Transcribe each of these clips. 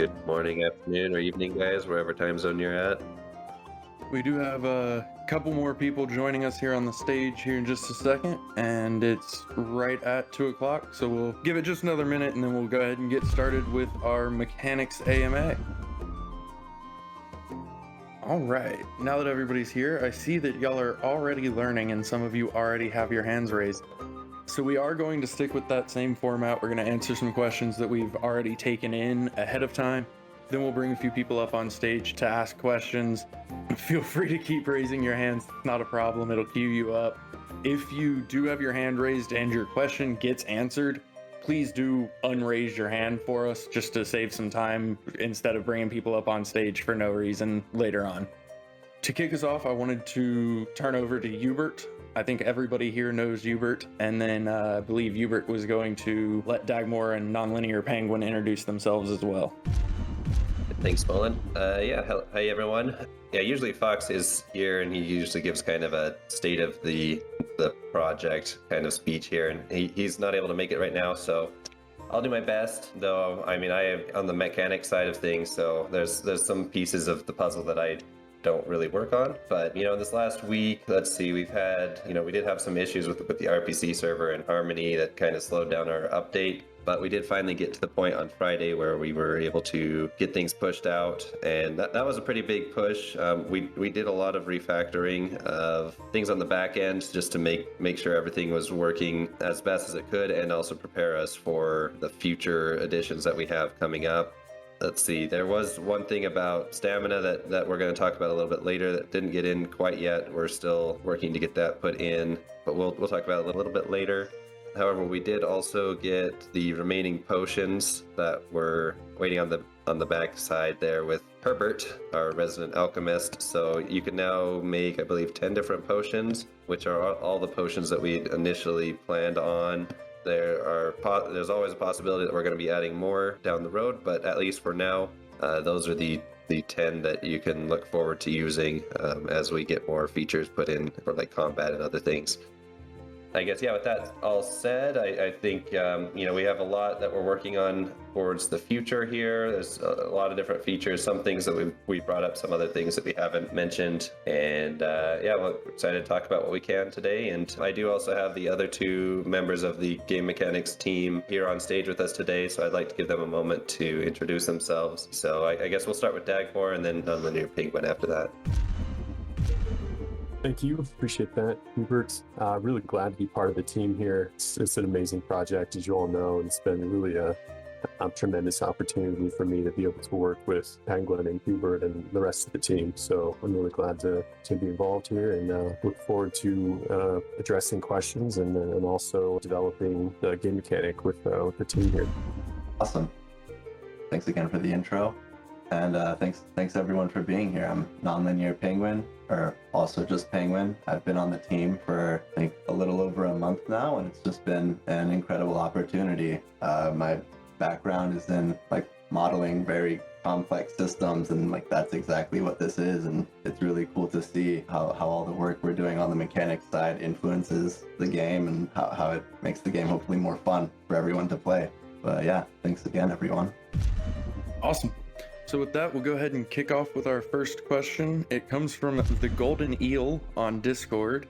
Good morning, afternoon, or evening, guys, wherever time zone you're at. We do have a couple more people joining us here on the stage here in just a second, and it's right at 2 o'clock, so we'll give it just another minute and then we'll go ahead and get started with our Mechanics AMA. All right, now that everybody's here, I see that y'all are already learning and some of you already have your hands raised. So we are going to stick with that same format. We're going to answer some questions that we've already taken in ahead of time. Then we'll bring a few people up on stage to ask questions. Feel free to keep raising your hands, not a problem, it'll queue you up. If you do have your hand raised and your question gets answered, please do unraise your hand for us just to save some time instead of bringing people up on stage for no reason later on. To kick us off, I wanted to turn over to Hubert. I think everybody here knows Hubert, and then I believe Hubert was going to let Dagmore and Nonlinear Penguin introduce themselves as well. Thanks, Mullen. Hi everyone. Yeah, usually Fox is here, and he usually gives kind of a state of the project kind of speech here, and he's not able to make it right now, so I'll do my best. Though, I mean, I am on the mechanic side of things, so there's some pieces of the puzzle that I don't really work on. But this last week, let's see, we've had we did have some issues with the RPC server and Harmony that kind of slowed down our update. But we did finally get to the point on Friday where we were able to get things pushed out, and that was a pretty big push. We did a lot of refactoring of things on the back end just to make sure everything was working as best as it could, and also prepare us for the future additions that we have coming up. Let's see, there was one thing about stamina that we're going to talk about a little bit later that didn't get in quite yet. We're still working to get that put in, but we'll talk about it a little bit later. However, we did also get the remaining potions that were waiting on the back side there with Herbert, our resident alchemist. So you can now make, I believe, 10 different potions, which are all the potions that we initially planned on. There's always a possibility that we're going to be adding more down the road, but at least for now, those are the 10 that you can look forward to using as we get more features put in for like combat and other things. I guess, yeah, with that all said, I think, we have a lot that we're working on towards the future here. There's a lot of different features, some things that we brought up, some other things that we haven't mentioned. And we're excited to talk about what we can today. And I do also have the other two members of the game mechanics team here on stage with us today. So I'd like to give them a moment to introduce themselves. So I guess we'll start with Dagmore and then Nonlinear Penguin after that. Thank you. Appreciate that, Hubert. Really glad to be part of the team here. It's an amazing project, as you all know, and it's been really a tremendous opportunity for me to be able to work with Penguin and Hubert and the rest of the team. So I'm really glad to be involved here, and look forward to addressing questions and also developing the game mechanic with the team here. Awesome. Thanks again for the intro. And thanks everyone for being here. I'm Nonlinear Penguin, or also just Penguin. I've been on the team for I think a little over a month now, and it's just been an incredible opportunity. My background is in modeling very complex systems, and that's exactly what this is. And it's really cool to see how all the work we're doing on the mechanics side influences the game, and how it makes the game hopefully more fun for everyone to play. But yeah, thanks again, everyone. Awesome. So with that, we'll go ahead and kick off with our first question. It comes from the Golden Eel on Discord.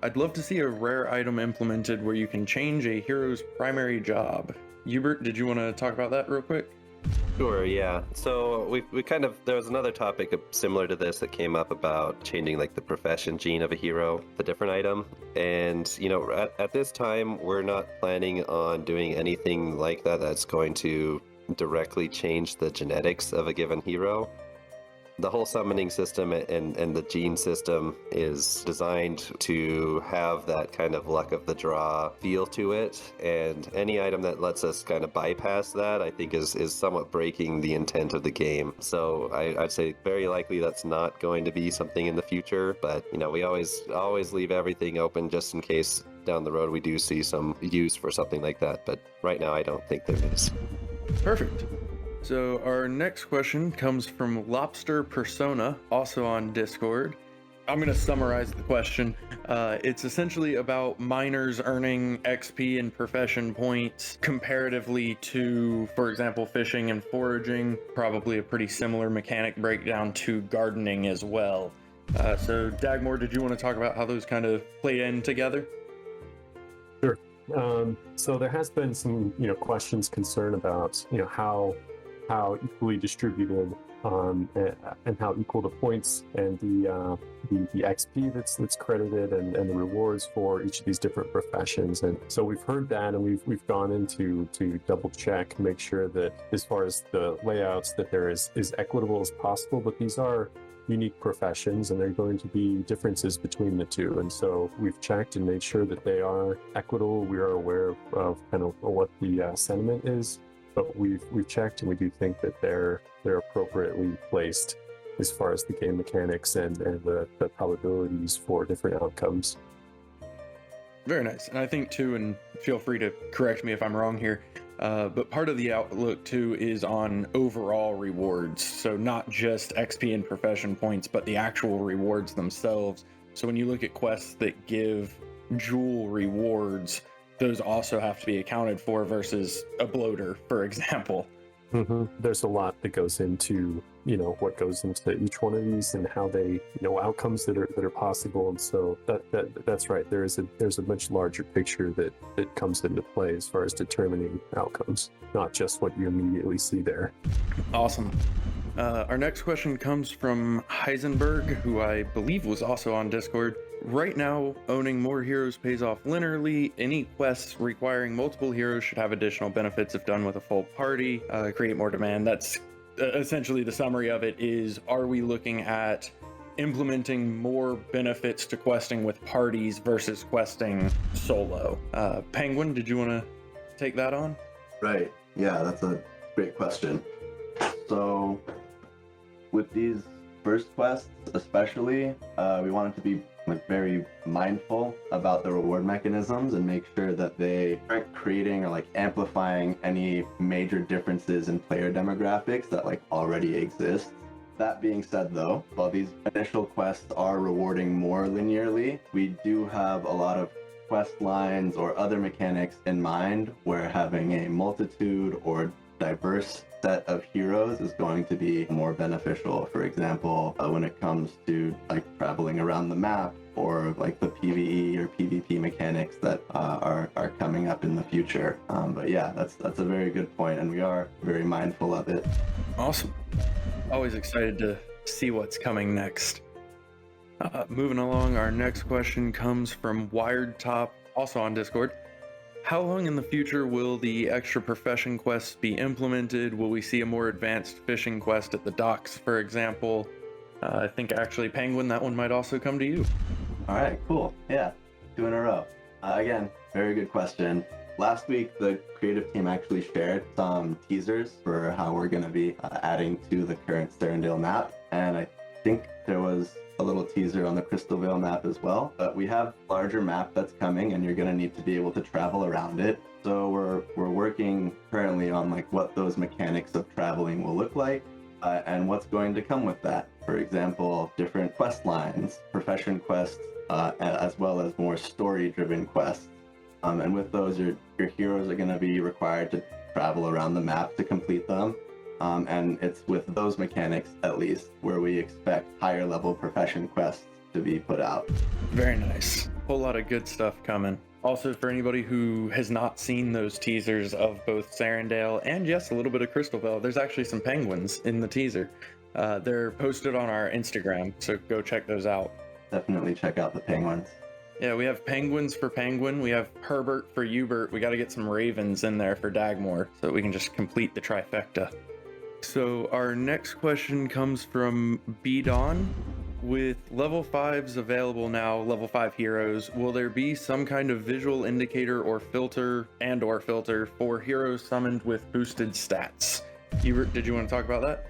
I'd love to see a rare item implemented where you can change a hero's primary job. Hubert, did you want to talk about that real quick? Sure, yeah. So there was another topic similar to this that came up about changing the profession gene of a hero, the different item. And, at this time, we're not planning on doing anything like that that's going to directly change the genetics of a given hero. The whole summoning system and the gene system is designed to have that kind of luck of the draw feel to it, and any item that lets us kind of bypass that, I think is somewhat breaking the intent of the game. So I'd say very likely that's not going to be something in the future, but we always leave everything open just in case down the road we do see some use for something like that, but right now I don't think there is. Perfect. So our next question comes from Lobster Persona, also on Discord. I'm going to summarize the question. It's essentially about miners earning XP and profession points comparatively to, for example, fishing and foraging. Probably a pretty similar mechanic breakdown to gardening as well. So Dagmore, did you want to talk about how those kind of play in together? Sure. So there has been some, questions, concern about, how equally distributed and how equal the points and the XP that's credited and the rewards for each of these different professions. And so we've heard that, and we've gone into to double check, make sure that as far as the layouts, that there is equitable as possible. But these are unique professions, and there are going to be differences between the two. And so we've checked and made sure that they are equitable. We are aware of kind of what the sentiment is, but we've checked, and we do think that they're appropriately placed as far as the game mechanics and the probabilities for different outcomes. Very nice. And I think too, and feel free to correct me if I'm wrong here, but part of the outlook too is on overall rewards. So not just XP and profession points, but the actual rewards themselves. So when you look at quests that give jewel rewards, those also have to be accounted for versus a bloater, for example. There's a lot that goes into, what goes into each one of these and how they, outcomes that are possible. And so that's right. There's a much larger picture that comes into play as far as determining outcomes, not just what you immediately see there. Awesome. Our next question comes from Heisenberg, who I believe was also on Discord. Right now, owning more heroes pays off linearly. Any quests requiring multiple heroes should have additional benefits if done with a full party, create more demand. That's essentially the summary of it. Is, are we looking at implementing more benefits to questing with parties versus questing solo? Penguin, did you want to take that on? Right. Yeah, that's a great question. So with these first quests especially, we wanted to be very mindful about the reward mechanisms and make sure that they aren't creating or amplifying any major differences in player demographics that already exist. That being said though, while these initial quests are rewarding more linearly, we do have a lot of quest lines or other mechanics in mind where having a multitude or diverse set of heroes is going to be more beneficial. For example, when it comes to traveling around the map, or the PvE or PvP mechanics that are coming up in the future. But yeah, that's a very good point, and we are very mindful of it. Awesome. Always excited to see what's coming next. Moving along, our next question comes from Wired Top, also on Discord. How long in the future will the extra profession quests be implemented? Will we see a more advanced fishing quest at the docks, for example? I think actually, Penguin, that one might also come to you. All right, cool. Yeah, 2 in a row. Again, very good question. Last week, the creative team actually shared some teasers for how we're going to be adding to the current Serendale map. And I think there was a little teaser on the Crystal Vale map as well. But we have a larger map that's coming, and you're going to need to be able to travel around it. So we're working currently on what those mechanics of traveling will look like. And what's going to come with that. For example, different quest lines, profession quests, as well as more story-driven quests. And with those, your heroes are going to be required to travel around the map to complete them. And it's with those mechanics, at least, where we expect higher-level profession quests to be put out. Very nice. Whole lot of good stuff coming. Also, for anybody who has not seen those teasers of both Serendale and, yes, a little bit of Crystal Vale, there's actually some penguins in the teaser. They're posted on our Instagram, so go check those out. Definitely check out the penguins. Yeah, we have penguins for Penguin. We have Herbert for Hubert. We got to get some ravens in there for Dagmore so that we can just complete the trifecta. So our next question comes from B-Don. With level 5s available now, level 5 heroes, will there be some kind of visual indicator or filter for heroes summoned with boosted stats? Hubert, did you want to talk about that?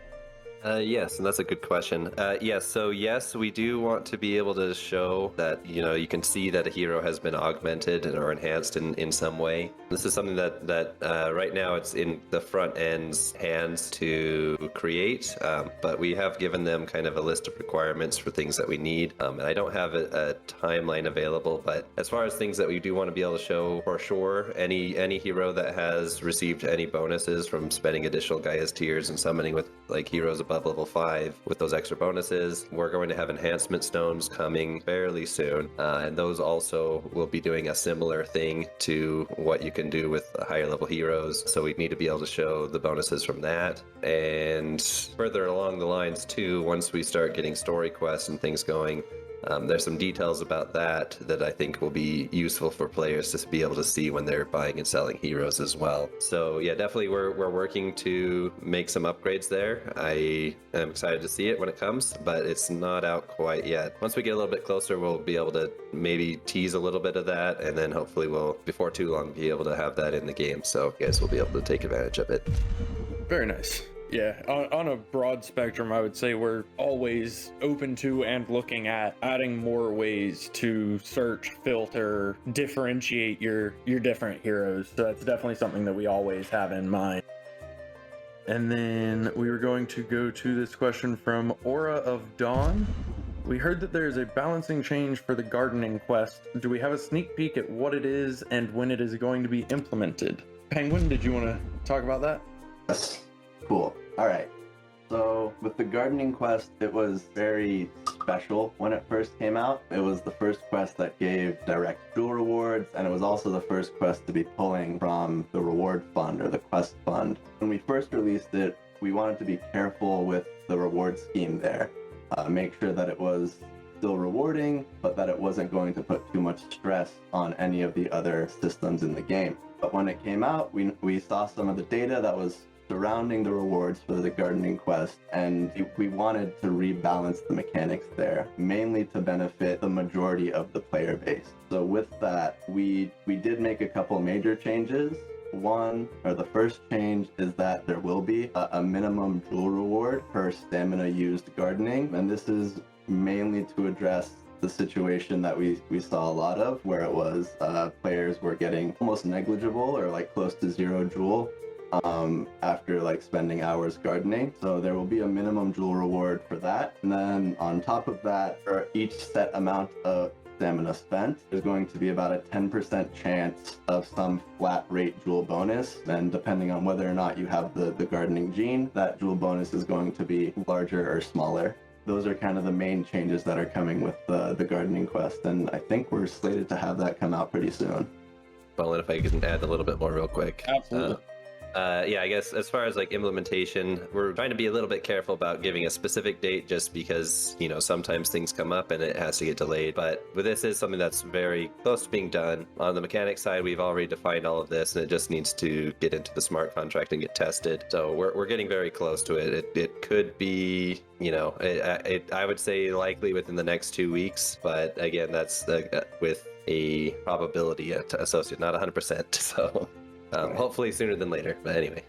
Yes, and that's a good question. Yes, we do want to be able to show that, you can see that a hero has been augmented or enhanced in some way. This is something that right now it's in the front end's hands to create, but we have given them kind of a list of requirements for things that we need. And I don't have a timeline available, but as far as things that we do want to be able to show for sure, any hero that has received any bonuses from spending additional Gaia's tiers and summoning with like heroes above level 5 with those extra bonuses. We're going to have enhancement stones coming fairly soon, and those also will be doing a similar thing to what you can do with higher level heroes. So we need to be able to show the bonuses from that. And further along the lines too, once we start getting story quests and things going, there's some details about that I think will be useful for players to be able to see when they're buying and selling heroes as well. So yeah, definitely we're working to make some upgrades there. I am excited to see it when it comes, but it's not out quite yet. Once we get a little bit closer, we'll be able to maybe tease a little bit of that, and then hopefully we'll, before too long, be able to have that in the game. So you guys will be able to take advantage of it. Very nice. Yeah, on a broad spectrum, I would say we're always open to and looking at adding more ways to search, filter, differentiate your different heroes. So that's definitely something that we always have in mind. And then we were going to go to this question from Aura of Dawn. We heard that there's a balancing change for the gardening quest. Do we have a sneak peek at what it is and when it is going to be implemented? Penguin, did you want to talk about that? Yes. Cool. All right. So with the gardening quest, it was very special when it first came out. It was the first quest that gave direct jewel rewards, and it was also the first quest to be pulling from the reward fund or the quest fund. When we first released it, we wanted to be careful with the reward scheme there. Make sure that it was still rewarding, but that it wasn't going to put too much stress on any of the other systems in the game. But when it came out, we saw some of the data that was surrounding the rewards for the gardening quest, and we wanted to rebalance the mechanics there, mainly to benefit the majority of the player base. So with that, we did make a couple major changes. The first change is that there will be a minimum jewel reward per stamina used gardening, and this is mainly to address the situation that we saw a lot of, where it was players were getting almost negligible or like close to 0 jewel after like spending hours gardening. So there will be a minimum jewel reward for that, and then on top of that, for each set amount of stamina spent, there's going to be about a 10% chance of some flat rate jewel bonus, and depending on whether or not you have the gardening gene, that jewel bonus is going to be larger or smaller. Those are kind of the main changes that are coming with the gardening quest, and I think we're slated to have that come out pretty soon. Well, and if I can add a little bit more real quick. Absolutely. Yeah, I guess as far as like implementation, we're trying to be a little bit careful about giving a specific date, just because, sometimes things come up and it has to get delayed. But this is something that's very close to being done. On the mechanic side, we've already defined all of this, and it just needs to get into the smart contract and get tested. So we're getting very close to it. It could be, I would say likely within the next 2 weeks. But again, that's with a probability associated, not 100%. So. Hopefully sooner than later, but anyway.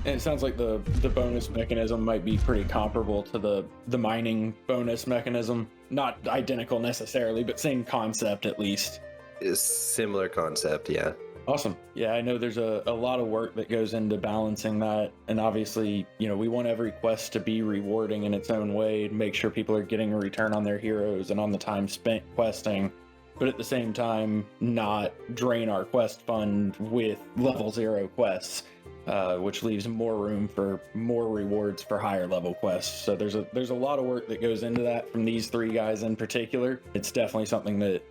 And it sounds like the bonus mechanism might be pretty comparable to the mining bonus mechanism. Not identical necessarily, but same concept at least. It's similar concept, yeah. Awesome. Yeah, I know there's a lot of work that goes into balancing that. And obviously, we want every quest to be rewarding in its own way, to make sure people are getting a return on their heroes and on the time spent questing. But at the same time, not drain our quest fund with level 0 quests, which leaves more room for more rewards for higher level quests. So there's a lot of work that goes into that from these 3 guys in particular. It's definitely something that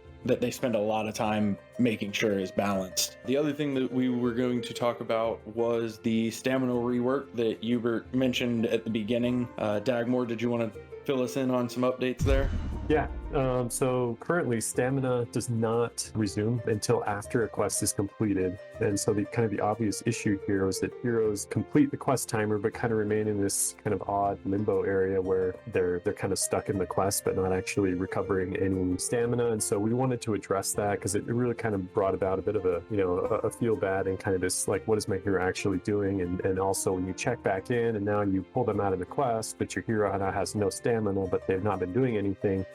they spend a lot of time making sure is balanced. The other thing that we were going to talk about was the stamina rework that Hubert mentioned at the beginning. Dagmore, did you want to fill us in on some updates there? Yeah, So currently, stamina does not resume until after a quest is completed, and so the obvious issue here is that heroes complete the quest timer, but kind of remain in this kind of odd limbo area where they're kind of stuck in the quest, but not actually recovering any stamina. And so we wanted to address that because it really kind of brought about a bit of a feel bad and kind of this like, what is my hero actually doing? And also when you check back in and now you pull them out of the quest, but your hero now has no stamina, but they've not been doing anything.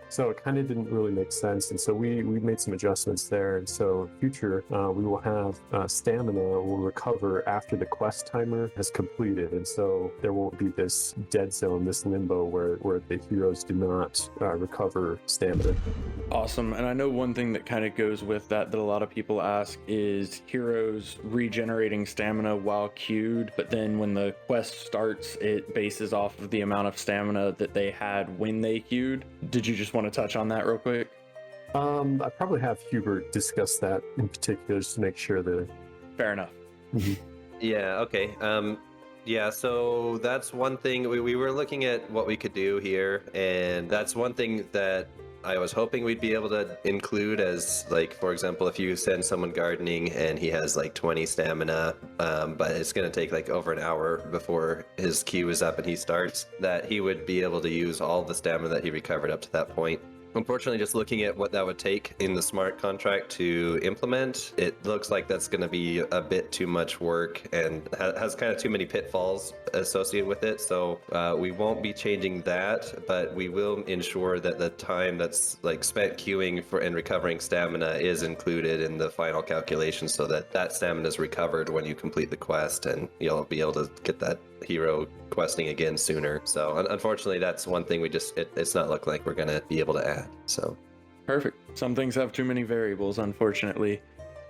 So it kind of didn't really make sense. And so we made some adjustments there. And so in future, we will have stamina will recover after the quest timer has completed. And so there won't be this dead zone, this limbo where the heroes do not recover stamina. Awesome. And I know one thing that kind of goes with that a lot of people ask is heroes regenerating stamina while queued, but then when the quest starts, it bases off of the amount of stamina that they had when they queued. Did you just want to touch on that real quick? I probably have Hubert discuss that in particular just to make sure that... Fair enough. Yeah, okay. Yeah, so that's one thing. We were looking at what we could do here, and that's one thing that I was hoping we'd be able to include as, like, for example, if you send someone gardening and he has like 20 stamina, but it's going to take like over an hour before his queue is up and he starts, that he would be able to use all the stamina that he recovered up to that point. Unfortunately, just looking at what that would take in the smart contract to implement, it looks like that's going to be a bit too much work and has kind of too many pitfalls associated with it. So we won't be changing that, but we will ensure that the time that's like spent queuing for and recovering stamina is included in the final calculation so that that stamina is recovered when you complete the quest and you'll be able to get that hero questing again sooner. So unfortunately, that's one thing it's not looking like we're going to be able to add. So perfect. Some things have too many variables, unfortunately,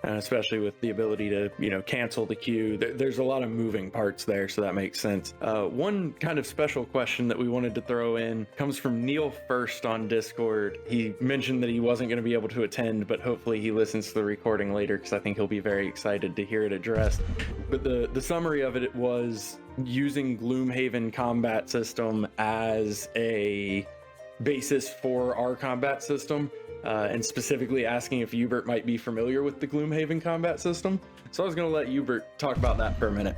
especially with the ability to, cancel the queue. There's a lot of moving parts there, so that makes sense. One kind of special question that we wanted to throw in comes from Neil First on Discord. He mentioned that he wasn't going to be able to attend, but hopefully he listens to the recording later because I think he'll be very excited to hear it addressed. But the summary of it was using Gloomhaven combat system as a basis for our combat system, and specifically asking if Hubert might be familiar with the Gloomhaven combat system. So I was going to let Hubert talk about that for a minute.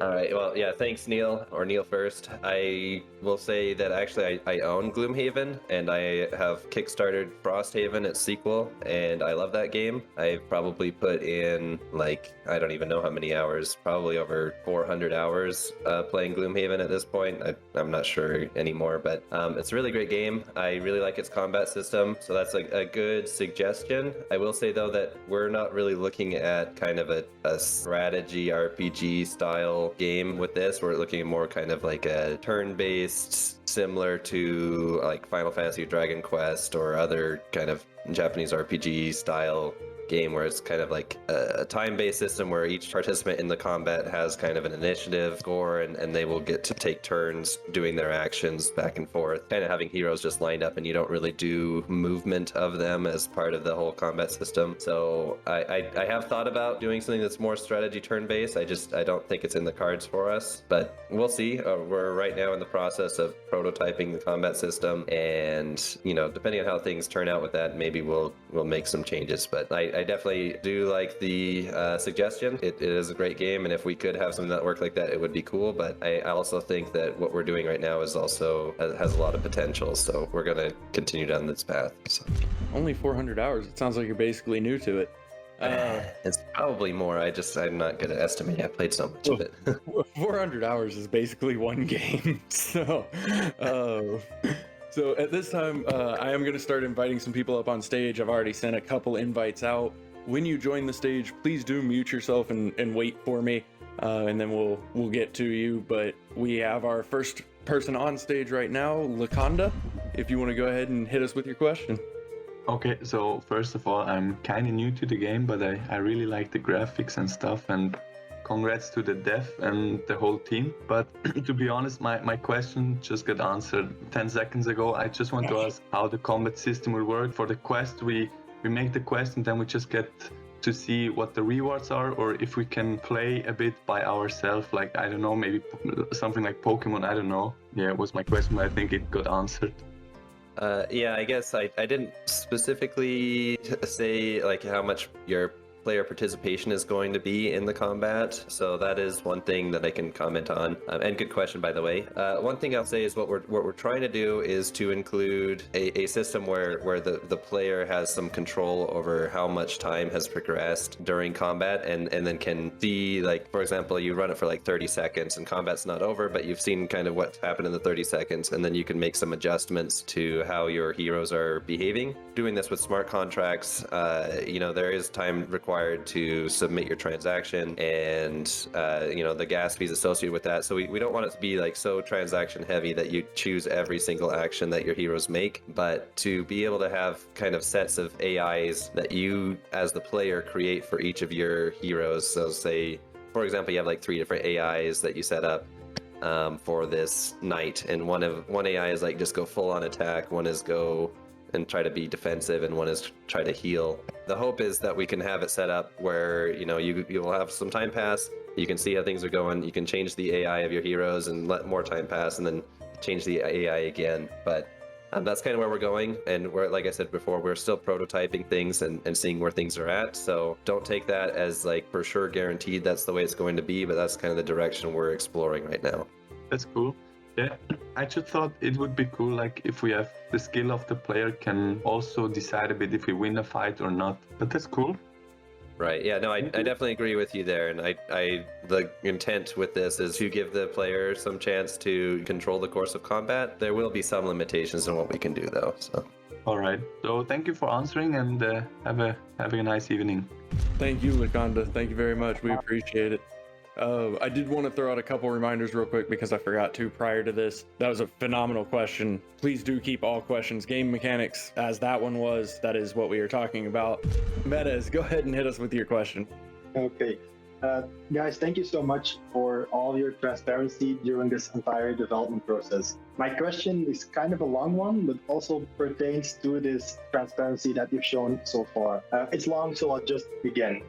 All right. Well, yeah, thanks, Neil, or Neil First. I will say that actually I own Gloomhaven, and I have kickstarted Frosthaven, its sequel, and I love that game. I've probably put in, like, I don't even know how many hours, probably over 400 hours playing Gloomhaven at this point. I'm not sure anymore, but it's a really great game. I really like its combat system, so that's a good suggestion. I will say, though, that we're not really looking at kind of a strategy RPG style game with this. We're looking at more kind of like a turn-based, similar to like Final Fantasy Dragon Quest or other kind of Japanese RPG style game where it's kind of like a time-based system where each participant in the combat has kind of an initiative score and they will get to take turns doing their actions back and forth, kind of having heroes just lined up and you don't really do movement of them as part of the whole combat system. So I have thought about doing something that's more strategy turn-based. I don't think it's in the cards for us, but we'll see. We're right now in the process of prototyping the combat system, and depending on how things turn out with that, maybe we'll make some changes. But I definitely do like the suggestion. It is a great game, and if we could have something that worked like that, it would be cool. But I also think that what we're doing right now is also has a lot of potential, so we're going to continue down this path. So. Only 400 hours. It sounds like you're basically new to it. It's probably more. I'm not good at estimating. I played so much of it. 400 hours is basically one game. So at this time, I am going to start inviting some people up on stage. I've already sent a couple invites out. When you join the stage, please do mute yourself and wait for me, and then we'll get to you. But we have our first person on stage right now, Lakonda. If you want to go ahead and hit us with your question. Okay, so first of all, I'm kind of new to the game, but I really like the graphics and stuff, and congrats to the dev and the whole team. But to be honest, my question just got answered 10 seconds ago. I just want to ask how the combat system will work. For the quest, we make the quest and then we just get to see what the rewards are, or if we can play a bit by ourselves, like, I don't know, maybe something like Pokemon, I don't know. Yeah, it was my question, but I think it got answered. Yeah, I guess I didn't specifically say like how much your player participation is going to be in the combat, so that is one thing that I can comment on. And good question, by the way. One thing I'll say is what we're trying to do is to include a system where the player has some control over how much time has progressed during combat, and then can see, like, for example, you run it for like 30 seconds and combat's not over, but you've seen kind of what's happened in the 30 seconds, and then you can make some adjustments to how your heroes are behaving. Doing this with smart contracts, there is time required to submit your transaction, and the gas fees associated with that. So we don't want it to be like so transaction heavy that you choose every single action that your heroes make, but to be able to have kind of sets of AIs that you as the player create for each of your heroes. So say, for example, you have like 3 different AIs that you set up for this knight, and one AI is like just go full on attack, one is go and try to be defensive, and one is try to heal. The hope is that we can have it set up where you will have some time pass, you can see how things are going, you can change the AI of your heroes and let more time pass, and then change the AI again. But that's kind of where we're going, and we're, like I said before, we're still prototyping things and seeing where things are at. So don't take that as like for sure guaranteed that's the way it's going to be, but that's kind of the direction we're exploring right now. That's cool. Yeah, I just thought it would be cool, like if we have the skill of the player can also decide a bit if we win a fight or not. But that's cool. Right. Yeah. No, I definitely agree with you there, and the intent with this is to give the player some chance to control the course of combat. There will be some limitations on what we can do, though. So. All right. So thank you for answering, and have a nice evening. Thank you, Lakonda. Thank you very much. We appreciate it. I did want to throw out a couple reminders real quick because I forgot to prior to this. That was a phenomenal question. Please do keep all questions game mechanics, as that one was. That is what we are talking about. Metas, go ahead and hit us with your question. Okay. Guys, thank you so much for all your transparency during this entire development process. My question is kind of a long one, but also pertains to this transparency that you've shown so far. It's long, so I'll just begin.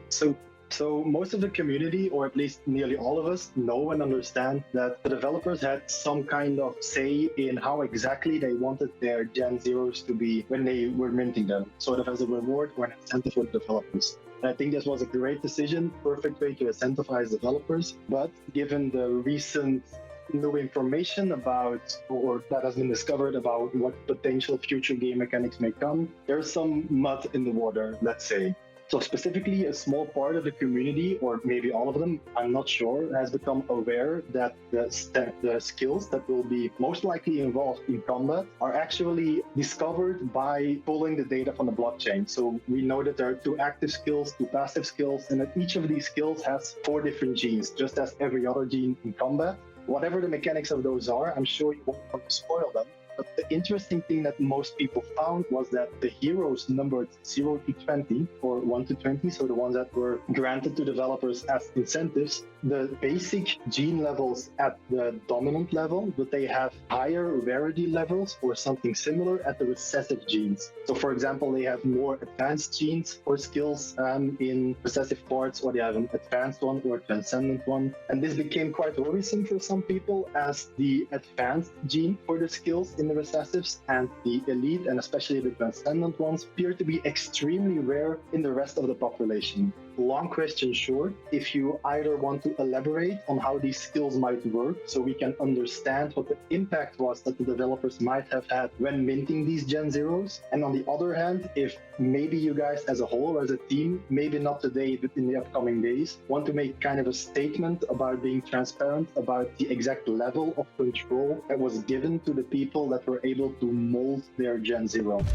So most of the community, or at least nearly all of us, know and understand that the developers had some kind of say in how exactly they wanted their Gen Zeros to be when they were minting them, sort of as a reward or an incentive for the developers. And I think this was a great decision, perfect way to incentivize developers. But given the recent new information about, or that has been discovered about what potential future game mechanics may come, there's some mud in the water, let's say. So specifically, a small part of the community, or maybe all of them, I'm not sure, has become aware that the skills that will be most likely involved in combat are actually discovered by pulling the data from the blockchain. So we know that there are 2 active skills, 2 passive skills, and that each of these skills has 4 different genes, just as every other gene in combat. Whatever the mechanics of those are, I'm sure you won't want to spoil them. But the interesting thing that most people found was that the heroes numbered 0 to 20, or 1 to 20, so the ones that were granted to developers as incentives, the basic gene levels at the dominant level, but they have higher rarity levels or something similar at the recessive genes. So for example, they have more advanced genes or skills in recessive parts, or they have an advanced one or a transcendent one. And this became quite worrisome for some people, as the advanced gene for the skills in the recessives and the elite, and especially the transcendent ones, appear to be extremely rare in the rest of the population. Long question short, if you either want to elaborate on how these skills might work so we can understand what the impact was that the developers might have had when minting these Gen Zeros, and on the other hand, if maybe you guys as a whole, as a team, maybe not today but in the upcoming days, want to make kind of a statement about being transparent about the exact level of control that was given to the people that were able to mold their Gen Zero.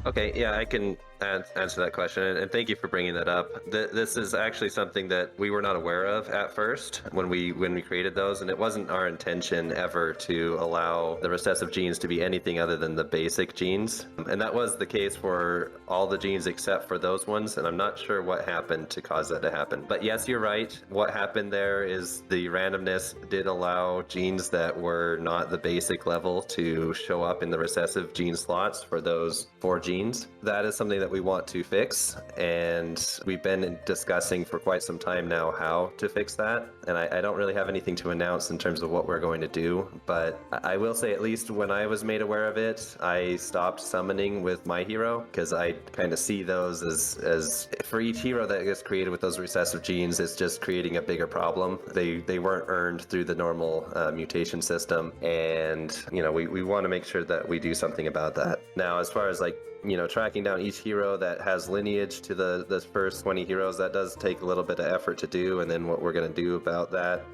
Okay, yeah, I can answer that question, and thank you for bringing that up. This is actually something that we were not aware of at first when we created those, and it wasn't our intention ever to allow the recessive genes to be anything other than the basic genes, and that was the case for all the genes except for those ones, and I'm not sure what happened to cause that to happen. But yes, you're right. What happened there is the randomness did allow genes that were not the basic level to show up in the recessive gene slots for those 4 genes. That is something that that we want to fix, and we've been discussing for quite some time now how to fix that. And I don't really have anything to announce in terms of what we're going to do, but I will say, at least when I was made aware of it, I stopped summoning with my hero, because I kind of see those as for each hero that gets created with those recessive genes, it's just creating a bigger problem. They weren't earned through the normal mutation system, and we want to make sure that we do something about that. Now, as far as tracking down each hero that has lineage to the first 20 heroes, that does take a little bit of effort to do. And then what we're going to do about that,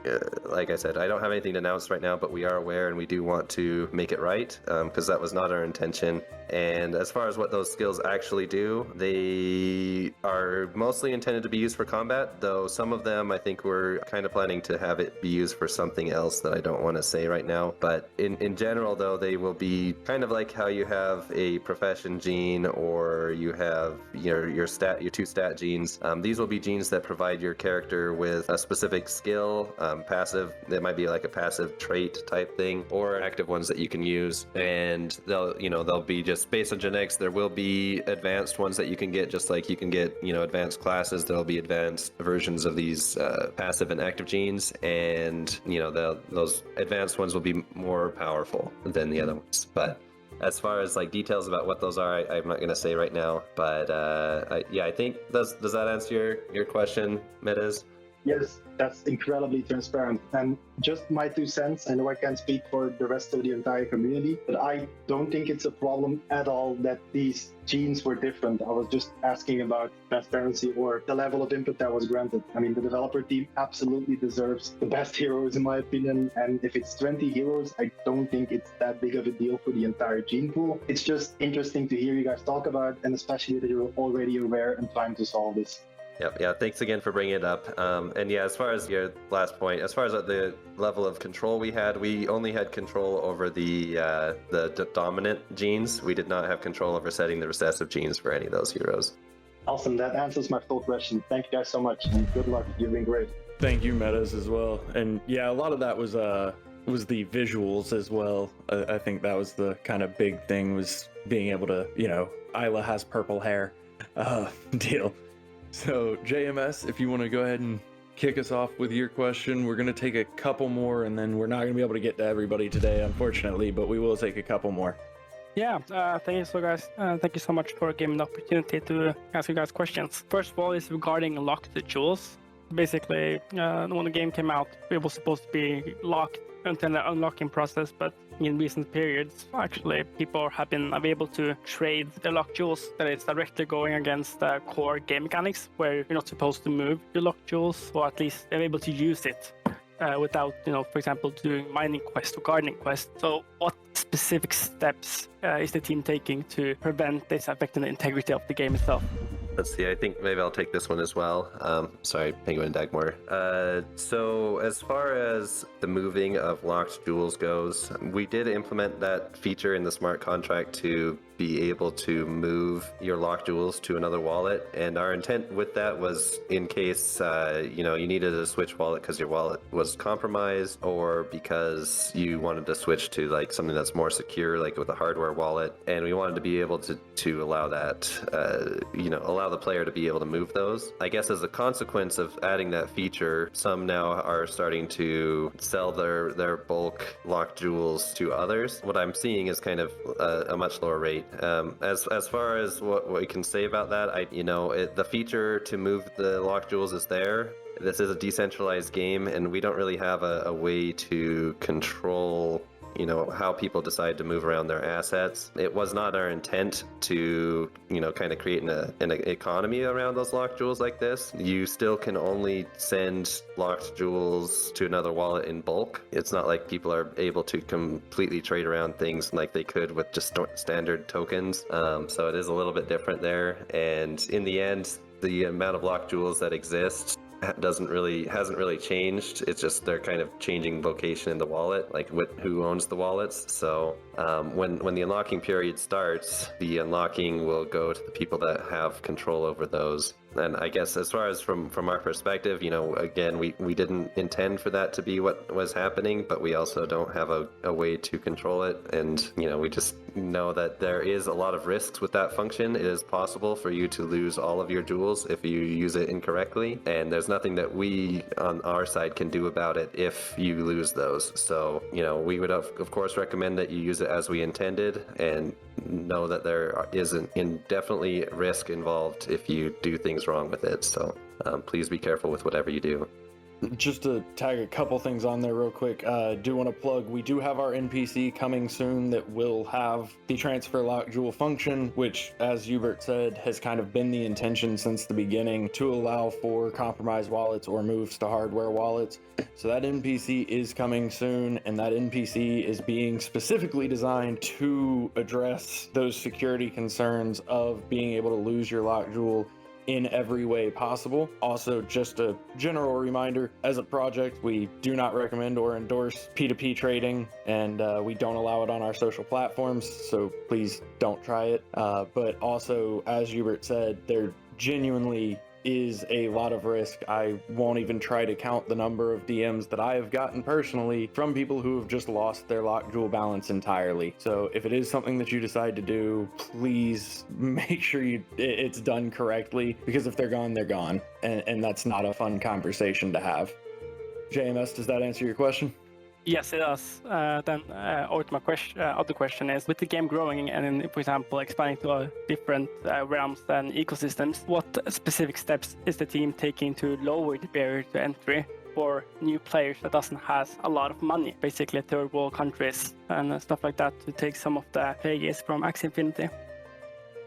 like I said, I don't have anything to announce right now, but we are aware and we do want to make it right, because that was not our intention. And as far as what those skills actually do, they are mostly intended to be used for combat, though some of them I think we're kind of planning to have it be used for something else that I don't want to say right now. But in general, though, they will be kind of like how you have a profession gene, or you have your two stat genes. These will be genes that provide your character with a specific skill, passive. That might be like a passive trait type thing, or active ones that you can use. And they'll be just based on genetics. There will be advanced ones that you can get, just like you can get advanced classes. There'll be advanced versions of these passive and active genes, and those advanced ones will be more powerful than the other ones. But as far as details about what those are, I'm not going to say right now. But I think does that answer your question, Metas? Yes, that's incredibly transparent. And just my 2 cents, I know I can't speak for the rest of the entire community, but I don't think it's a problem at all that these genes were different. I was just asking about transparency or the level of input that was granted. I mean, the developer team absolutely deserves the best heroes, in my opinion. And if it's 20 heroes, I don't think it's that big of a deal for the entire gene pool. It's just interesting to hear you guys talk about, and especially that you're already aware and trying to solve this. Yeah, thanks again for bringing it up. And yeah, as far as your last point, as far as the level of control we only had control over the dominant genes. We did not have control over setting the recessive genes for any of those heroes. Awesome, that answers my full question. Thank you guys so much, and good luck. You're doing great. Thank you, Metas, as well. And yeah, a lot of that was the visuals as well. I think that was the kind of big thing, was being able to, Isla has purple hair deal. So JMS, if you want to go ahead and kick us off with your question, we're going to take a couple more, and then we're not going to be able to get to everybody today, unfortunately, but we will take a couple more. Yeah, thank you so much for giving the opportunity to ask you guys questions. First of all is regarding locked jewels. Basically, when the game came out, it was supposed to be locked until the unlocking process, but in recent periods, actually, people have been able to trade the locked jewels that is directly going against the core game mechanics, where you're not supposed to move your locked jewels, or at least they're able to use it without, for example, doing mining quest or gardening quest. So what specific steps is the team taking to prevent this affecting the integrity of the game itself? Let's see, I think maybe I'll take this one as well. Sorry, Penguin and Dagmar. So as far as the moving of locked jewels goes, we did implement that feature in the smart contract to be able to move your locked jewels to another wallet. And our intent with that was in case, you needed to switch wallet because your wallet was compromised, or because you wanted to switch to something that's more secure, like with a hardware wallet. And we wanted to be able to allow that, allow the player to be able to move those. I guess as a consequence of adding that feature, some now are starting to sell their bulk locked jewels to others. What I'm seeing is kind of a much lower rate. As far as what we can say about that, the feature to move the locked jewels is there. This is a decentralized game, and we don't really have a way to control how people decide to move around their assets. It was not our intent to, kind of create an economy around those locked jewels like this. You still can only send locked jewels to another wallet in bulk. It's not like people are able to completely trade around things like they could with just standard tokens. So it is a little bit different there. And in the end, the amount of locked jewels that exist hasn't really changed. It's just they're kind of changing location in the wallet, like with who owns the wallets. So when the unlocking period starts, the unlocking will go to the people that have control over those. And I guess as far as from our perspective, again, we didn't intend for that to be what was happening, but we also don't have a way to control it. And, we just know that there is a lot of risks with that function. It is possible for you to lose all of your jewels if you use it incorrectly. And there's nothing that we on our side can do about it if you lose those. So, we would of course recommend that you use it as we intended, and know that there is definitely risk involved if you do things wrong with it. So please be careful with whatever you do. Just to tag a couple things on there real quick, do want to plug, we do have our NPC coming soon that will have the transfer lock jewel function, which, as Hubert said, has kind of been the intention since the beginning to allow for compromised wallets or moves to hardware wallets. So that NPC is coming soon, and that NPC is being specifically designed to address those security concerns of being able to lose your lock jewel in every way possible. Also, just a general reminder, as a project, we do not recommend or endorse P2P trading, and we don't allow it on our social platforms, so please don't try it. But also, as Hubert said, there genuinely is a lot of risk. I won't even try to count the number of DMs that I have gotten personally from people who have just lost their lock jewel balance entirely. So if it is something that you decide to do, please make sure it's done correctly, because if they're gone, they're gone. And that's not a fun conversation to have. JMS, does that answer your question? Yes, it does. Then my other question is, with the game growing and, for example, expanding to different realms and ecosystems, what specific steps is the team taking to lower the barrier to entry for new players that doesn't have a lot of money, basically third world countries and stuff like that, to take some of the players from Axie Infinity?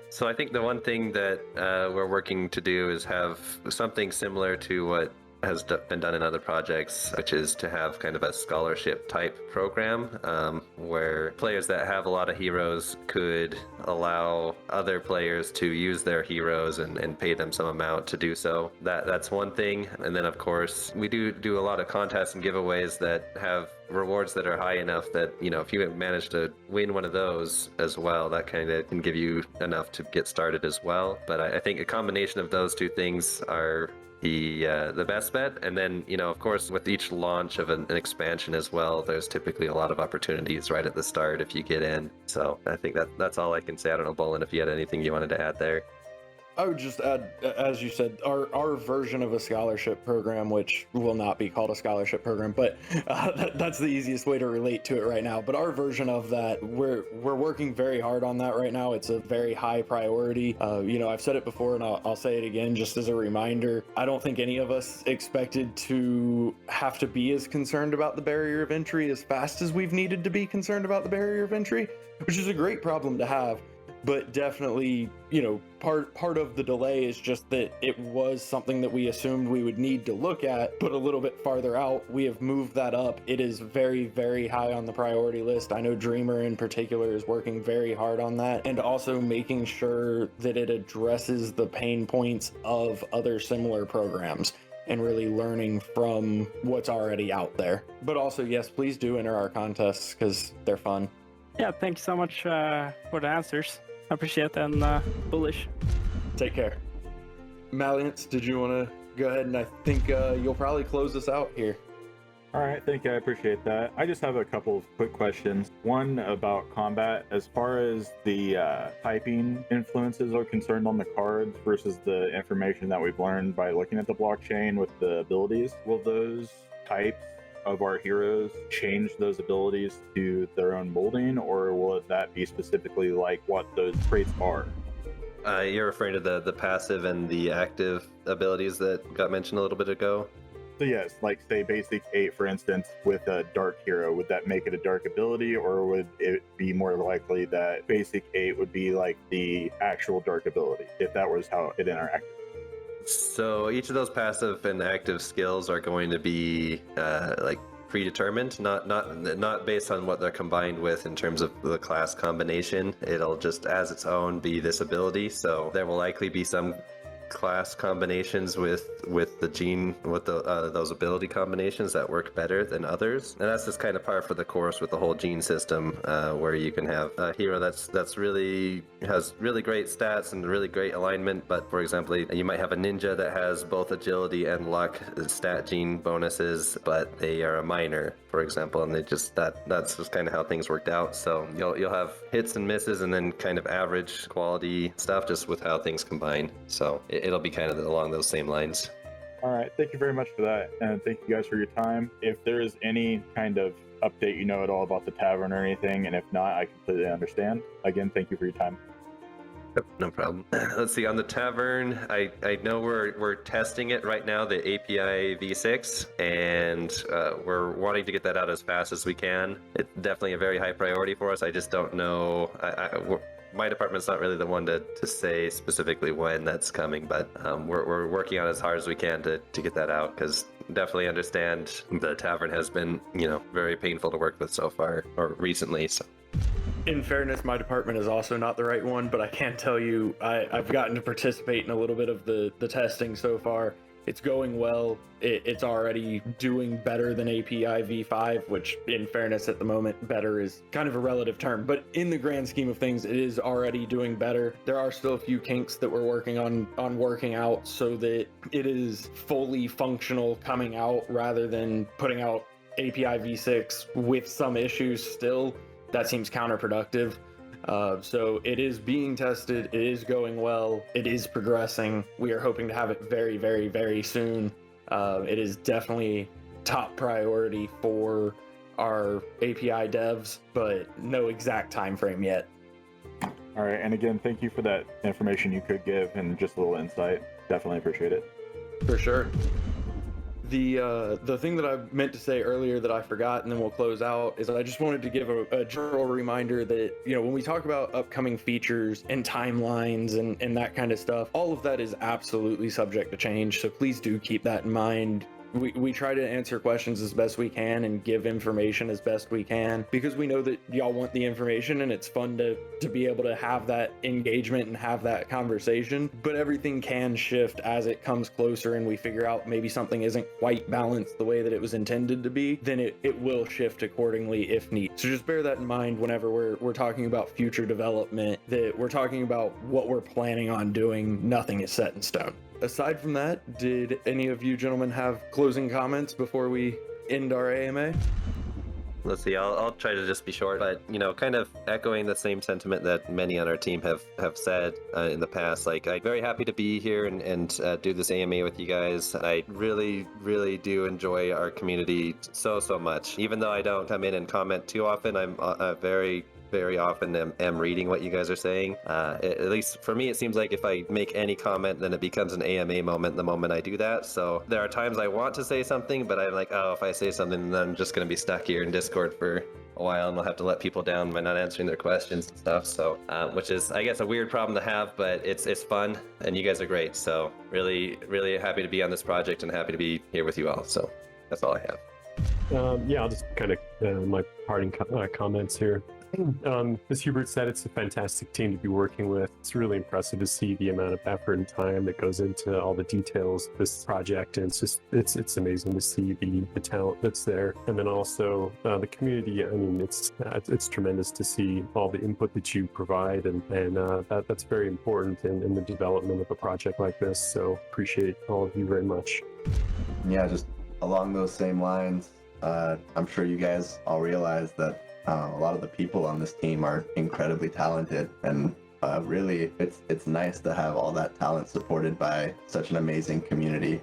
So I think the one thing that we're working to do is have something similar to what has been done in other projects, which is to have kind of a scholarship type program where players that have a lot of heroes could allow other players to use their heroes and pay them some amount to do so. That's one thing. And then of course we do a lot of contests and giveaways that have rewards that are high enough that, if you manage to win one of those as well, that kind of can give you enough to get started as well. But I think a combination of those two things are the best bet. And then, of course, with each launch of an expansion as well, there's typically a lot of opportunities right at the start if you get in. So I think that's all I can say. I don't know, Bolin, if you had anything you wanted to add there. I would just add, as you said, our version of a scholarship program, which will not be called a scholarship program, but that's the easiest way to relate to it right now. But our version of that, we're working very hard on that right now. It's a very high priority. I've said it before, and I'll say it again just as a reminder. I don't think any of us expected to have to be as concerned about the barrier of entry as fast as we've needed to be concerned about the barrier of entry, which is a great problem to have. But definitely, part of the delay is just that it was something that we assumed we would need to look at, but a little bit farther out. We have moved that up. It is very, very high on the priority list. I know Dreamer in particular is working very hard on that, and also making sure that it addresses the pain points of other similar programs and really learning from what's already out there. But also, yes, please do enter our contests because they're fun. Yeah, thank you so much for the answers. I appreciate it, and bullish. Take care. Malliance, did you want to go ahead, and I think you'll probably close us out here. All right, thank you. I appreciate that. I just have a couple of quick questions. One about combat. As far as the typing influences are concerned on the cards versus the information that we've learned by looking at the blockchain with the abilities, will those types of our heroes change those abilities to their own molding, or will that be specifically like what those traits are? You're referring to the passive and the active abilities that got mentioned a little bit ago? So yes, like say basic 8, for instance, with a dark hero, would that make it a dark ability, or would it be more likely that basic 8 would be like the actual dark ability, if that was how it interacted? So each of those passive and active skills are going to be predetermined, not based on what they're combined with in terms of the class combination. It'll just as its own be this ability. So there will likely be some class combinations with the gene, with those ability combinations that work better than others, and that's just kind of par for the course with the whole gene system, where you can have a hero that's really has really great stats and really great alignment, but for example, you might have a ninja that has both agility and luck stat gene bonuses, but they are a minor, for example, and that's just kind of how things worked out. So you'll have hits and misses, and then kind of average quality stuff, just with how things combine. So it'll be kind of along those same lines. All right, thank you very much for that, and thank you guys for your time. If there is any kind of update you know at all about the tavern or anything, and if not, I completely understand. Again, thank you for your time. Yep, no problem. Let's see, on the tavern, I know we're testing it right now, the API v6, and we're wanting to get that out as fast as we can. It's definitely a very high priority for us. I just don't know. My department's not really the one to say specifically when that's coming, but we're working on as hard as we can to get that out, because definitely understand the tavern has been, very painful to work with so far, or recently. So. In fairness, my department is also not the right one, but I can tell you I've gotten to participate in a little bit of the testing so far. It's going well. It's already doing better than API v5, which in fairness at the moment, better is kind of a relative term, but in the grand scheme of things, it is already doing better. There are still a few kinks that we're working on working out so that it is fully functional coming out, rather than putting out API v6 with some issues still. That seems counterproductive. So it is being tested, it is going well, it is progressing. We are hoping to have it very, very, very soon. It is definitely top priority for our API devs, but no exact time frame yet. All right, and again, thank you for that information you could give and just a little insight. Definitely appreciate it. For sure. The thing that I meant to say earlier that I forgot, and then we'll close out, is I just wanted to give a general reminder that, when we talk about upcoming features and timelines and that kind of stuff, all of that is absolutely subject to change. So please do keep that in mind. We try to answer questions as best we can and give information as best we can, because we know that y'all want the information, and it's fun to be able to have that engagement and have that conversation. But everything can shift as it comes closer and we figure out maybe something isn't quite balanced the way that it was intended to be, then it will shift accordingly if need. So just bear that in mind whenever we're talking about future development, that we're talking about what we're planning on doing. Nothing is set in stone. Aside from that, did any of you gentlemen have closing comments before we end our AMA? Let's see, I'll try to just be short, but, kind of echoing the same sentiment that many on our team have said in the past. Like, I'm very happy to be here and do this AMA with you guys. I really, really do enjoy our community so much. Even though I don't come in and comment too often, I'm very often am reading what you guys are saying. At least for me, it seems like if I make any comment, then it becomes an AMA moment the moment I do that. So there are times I want to say something, but I'm like, oh, if I say something, then I'm just going to be stuck here in Discord for a while, and I'll have to let people down by not answering their questions and stuff. So, which is, I guess, a weird problem to have, but it's fun, and you guys are great. So really, really happy to be on this project and happy to be here with you all. So that's all I have. I'll just kind of my parting comments here. As Hubert said, it's a fantastic team to be working with. It's really impressive to see the amount of effort and time that goes into all the details of this project, and it's amazing to see the talent that's there. And then also the community. I mean, it's tremendous to see all the input that you provide, and that's very important in the development of a project like this. So appreciate all of you very much. Yeah, just along those same lines, I'm sure you guys all realize that a lot of the people on this team are incredibly talented, and really it's nice to have all that talent supported by such an amazing community.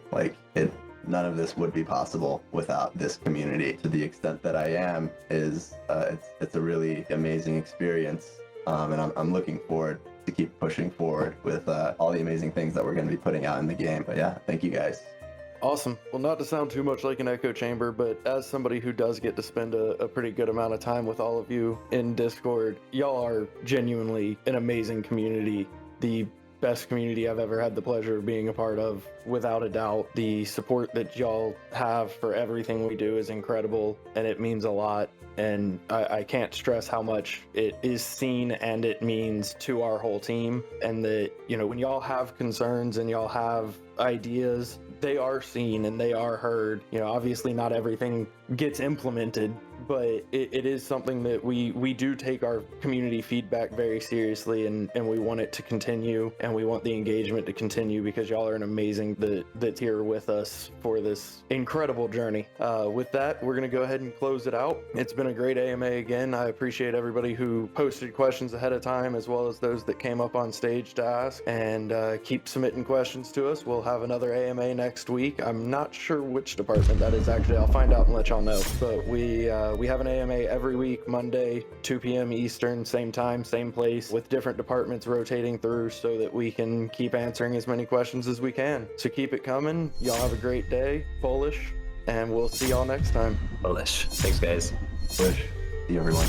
None of this would be possible without this community. To the extent that I am is it's a really amazing experience, and I'm looking forward to keep pushing forward with all the amazing things that we're going to be putting out in the game. But yeah, thank you guys. Awesome. Well, not to sound too much like an echo chamber, but as somebody who does get to spend a pretty good amount of time with all of you in Discord, y'all are genuinely an amazing community. The best community I've ever had the pleasure of being a part of, without a doubt. The support that y'all have for everything we do is incredible, and it means a lot. And I can't stress how much it is seen and it means to our whole team. And that, you know, when y'all have concerns and y'all have ideas, they are seen and they are heard. You know, obviously not everything gets implemented, but it is something that we do take our community feedback very seriously, and we want it to continue, and we want the engagement to continue, because y'all are an amazing that's here with us for this incredible journey. With that, we're going to go ahead and close it out. It's been a great AMA again. I appreciate everybody who posted questions ahead of time, as well as those that came up on stage to ask, and keep submitting questions to us. We'll have another AMA next week. I'm not sure which department that is, actually. I'll find out and let y'all know. But we have an AMA every week, Monday, 2 p.m. Eastern, same time, same place, with different departments rotating through, so that we can keep answering as many questions as we can. So keep it coming. Y'all have a great day. Polish, and we'll see y'all next time. Polish. Thanks, guys. Wish. See everyone.